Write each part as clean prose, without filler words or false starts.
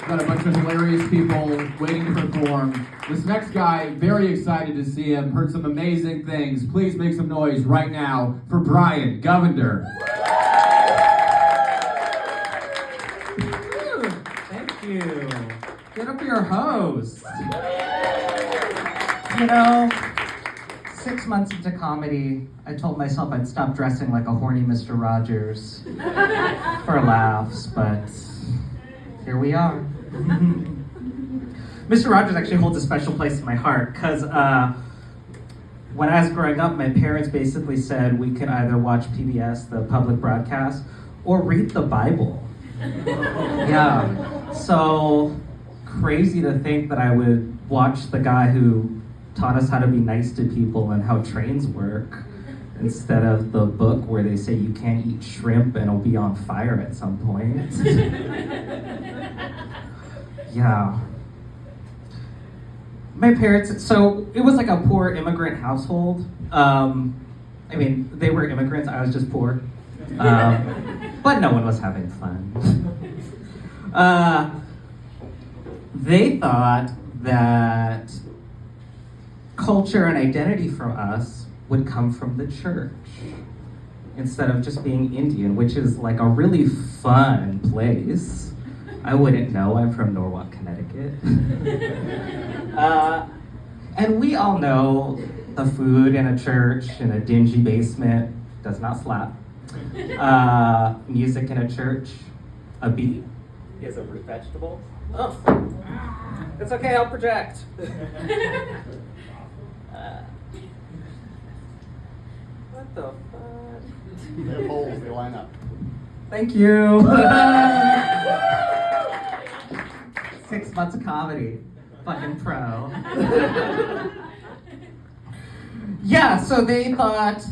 Got a bunch of hilarious people waiting to perform. This next guy, very excited to see him. Heard some amazing things. Please make some noise right now for Brian Govender. Thank you. Get up your host. You know, 6 months into comedy, I told myself I'd stop dressing like a horny Mr. Rogers for laughs, but here we are. Mr. Rogers actually holds a special place in my heart because when I was growing up, my parents basically said we could either watch PBS, the public broadcast, or read the Bible. Yeah, so crazy to think that I would watch the guy who taught us how to be nice to people and how trains work instead of the book where they say you can't eat shrimp and it'll be on fire at some point. Yeah. My parents, so it was like a poor immigrant household. I mean, they were immigrants, I was just poor. But no one was having fun. They thought that culture and identity for us would come from the church instead of just being Indian, which is like a really fun place. I wouldn't know, I'm from Norwalk, Connecticut. And we all know the food in a church in a dingy basement does not slap. Music in a church, a beat is a root vegetable. Oh, it's okay, I'll project. What the fuck? They're holes, they line up. Thank you. 6 months of comedy. Fucking pro. Yeah, so they thought,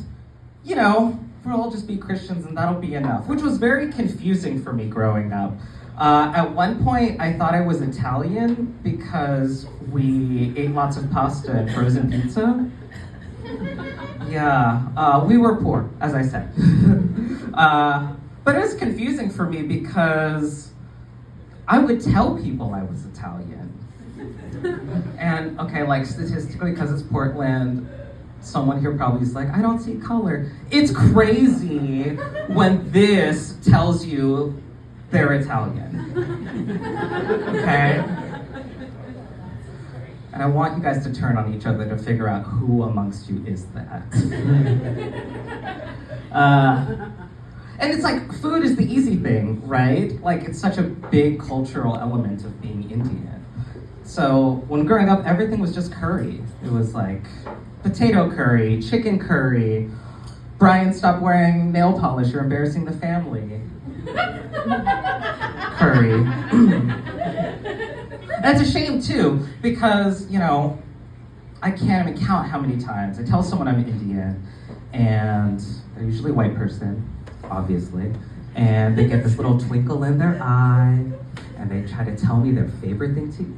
you know, we'll all just be Christians and that'll be enough, which was very confusing for me growing up. At one point, I thought I was Italian because we ate lots of pasta and frozen pizza. Yeah, we were poor, as I said. But it was confusing for me because I would tell people I was Italian. And okay, like statistically, because it's Portland, someone here probably is like, I don't see color. It's crazy when this tells you they're Italian. Okay? And I want you guys to turn on each other to figure out who amongst you is that. And it's like, food is the easy thing, right? Like, it's such a big cultural element of being Indian. So when growing up, everything was just curry. It was like potato curry, chicken curry. Brian, stop wearing nail polish, you're embarrassing the family. Curry. And it's a shame too, because, you know, I can't even count how many times I tell someone I'm Indian, and they're usually a white person, obviously, and they get this little twinkle in their eye, and they try to tell me their favorite thing to eat,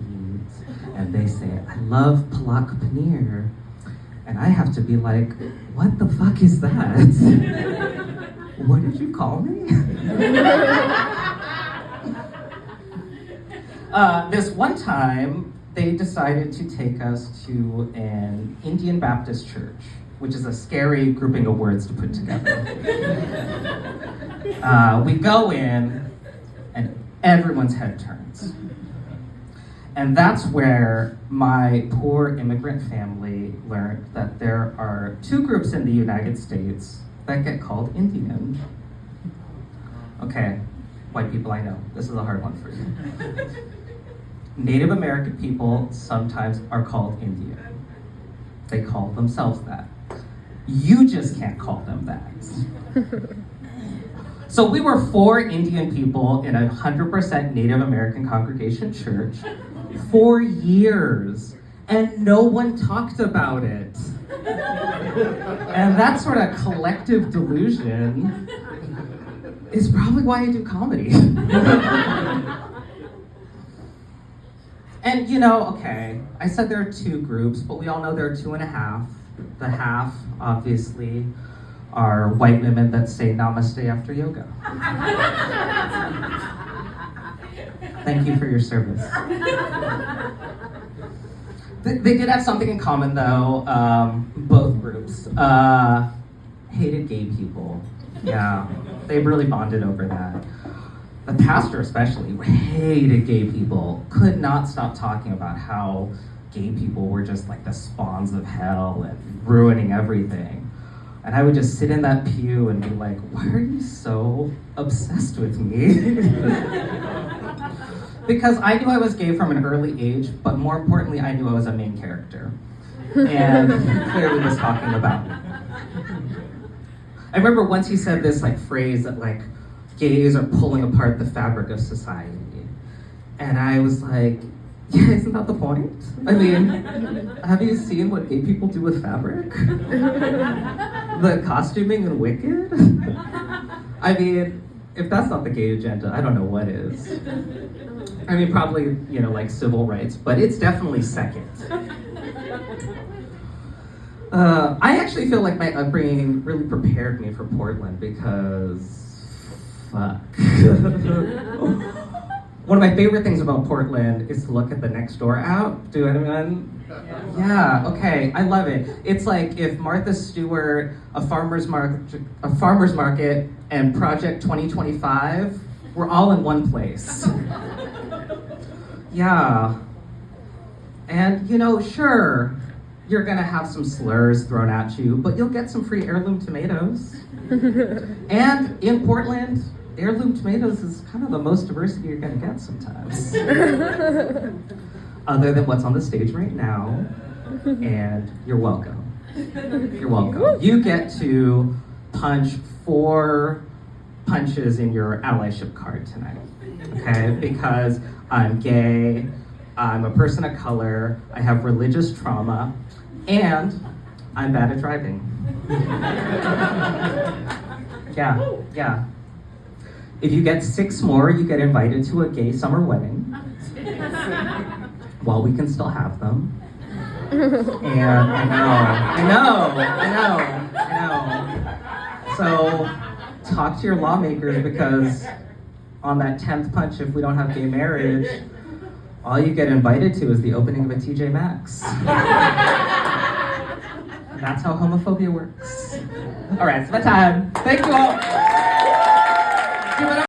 and they say, I love palak paneer, and I have to be like, what the fuck is that? What did you call me? This one time, they decided to take us to an Indian Baptist church, which is a scary grouping of words to put together. We go in, and everyone's head turns. And that's where my poor immigrant family learned that there are two groups in the United States that get called Indian. Okay, white people, I know, this is a hard one for you. Native American people sometimes are called Indian. They call themselves that. You just can't call them that. So we were 4 Indian people in a 100% Native American congregation church for years, and no one talked about it. And that sort of collective delusion is probably why I do comedy. And you know, okay, I said there are 2 groups, but we all know there are 2.5. The half, obviously, are white women that say namaste after yoga. Thank you for your service. They did have something in common, though. Both groups hated gay people. Yeah, they really bonded over that. The pastor, especially, hated gay people. Could not stop talking about how gay people were just like the spawns of hell and ruining everything. And I would just sit in that pew and be like, "Why are you so obsessed with me?" Because I knew I was gay from an early age, but more importantly, I knew I was a main character. And he clearly was talking about me. I remember once he said this like phrase that like, gays are pulling apart the fabric of society. And I was like, yeah, isn't that the point? I mean, have you seen what gay people do with fabric? The costuming in Wicked? I mean, if that's not the gay agenda, I don't know what is. I mean, probably, you know, like civil rights, but it's definitely second. I actually feel like my upbringing really prepared me for Portland because, fuck. One of my favorite things about Portland is to look at the Nextdoor app. Do anyone? Yeah, okay, I love it. It's like if Martha Stewart, a farmer's market, and Project 2025 were all in one place. Yeah. And, you know, sure, you're gonna have some slurs thrown at you, but you'll get some free heirloom tomatoes. And in Portland, heirloom tomatoes is kind of the most diversity you're gonna get sometimes. Other than what's on the stage right now, and you're welcome. You're welcome. You get to punch 4 punches in your allyship card tonight, okay? Because I'm gay, I'm a person of color, I have religious trauma, and I'm bad at driving. Yeah. If you get 6 more, you get invited to a gay summer wedding. While we can still have them. And I know. So talk to your lawmakers, because on that 10th punch, if we don't have gay marriage, all you get invited to is the opening of a TJ Maxx. That's how homophobia works. All right, it's my time. Thank you all. Give it up.